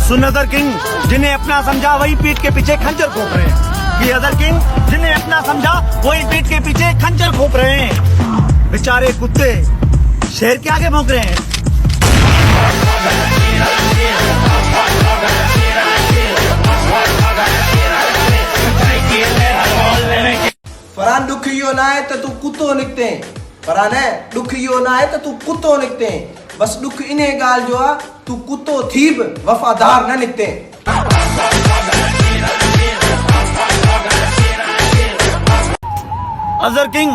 सुन Azhar king, जिन्हें अपना समझा वही पीठ के पीछे खंजर घोंप रहे हैं। ये अजहर किंग, जिन्हें अपना समझा वही पीठ के पीछे खंजर घोंप रहे हैं। बेचारे कुत्ते शेर के आगे भौंक रहे हैं। फरहान दुख इहो ना है तो तू कुत्तो निकते हैं। फरहान है दुख इहो ना है तो तू कुत्तो निकते हैं। बस दुख इन्हे गाल जो आ तू कुत्तो थी भी वफादार न निकते हैं। अजहर किंग,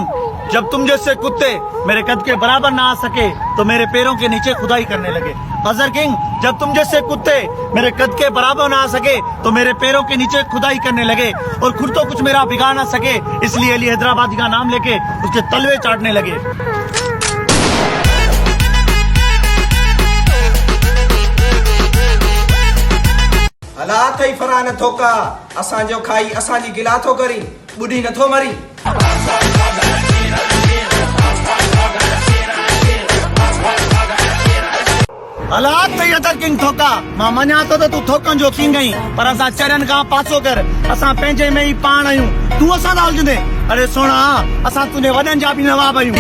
जब तुम जैसे कुत्ते मेरे कद के बराबर ना आ सके तो मेरे पैरों के नीचे खुदाई करने लगे। अजहर किंग, जब तुम जैसे कुत्ते मेरे कद के बराबर ना आ सके तो मेरे पैरों के नीचे खुदाई करने लगे और खुद तो कुछ मेरा बिगाड़ ना सके, इसलिए अली हैदराबादी का नाम लेके उसके तलवे चाटने लगे। हालात ही फरहान थोका असां जो खाई असां जी गिला थो करी, बुढ़ी नथो मरी। हालात सही अजहर किंग थोका, मां मञा तो तू थोकन जो किंग आई, पर असां चरन का पासो कर, असां पंहिंजे में ही पाण आहियूं, तू असां दा उलझंदे। अरे सोना, असां तुंहिंजे वॾनि जा बि नवाब आहियूं।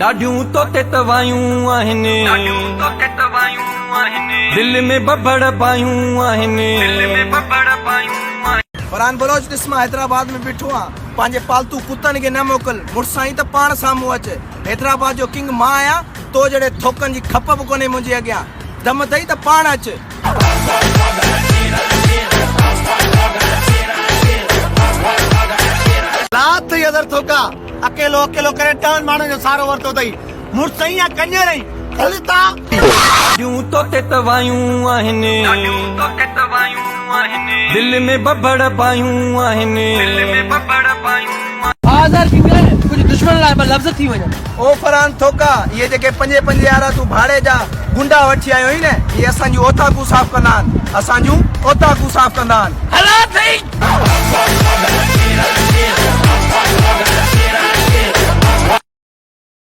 ॾाढियूं तोते तवायूं आहिनि, दिल में बबड़ पायूं आहिनि। फरहान बलोच ॾिस मां हैदराबाद में बीठो आ, पंहिंजे पालतू कुत्तनि खे न मोकल, मुड़साई त पाण साम्हूं अच। हैदराबाद जो किंग मां आहियां, तो जड़े थोकन जी खप बि कोन्हे मुंहिंजे अॻियां, दम अथई त पाण अच। हालात सही अजहर थोका, अकेलो अकेलो करे टन माण्हुनि जो सारो वरितो अथई, मुड़सई या कंजर आई खलता। ॾाढियूं तोते तवायूं आहिनि, दिल में बबड़ पायूं आहिनि। अजहर किंग कुछ दुश्मन लाइ लफ़्ज़ थी वञनि। ओ फरहान थोका, ये जेके पंजे यारा तू भाड़े जा गुंडा वठी आयो ही न, ये असांजूं ओताकू साफ़ कंदा आहिनि, असांजूं ओताकू साफ़ कंदा आहिनि। हालात सही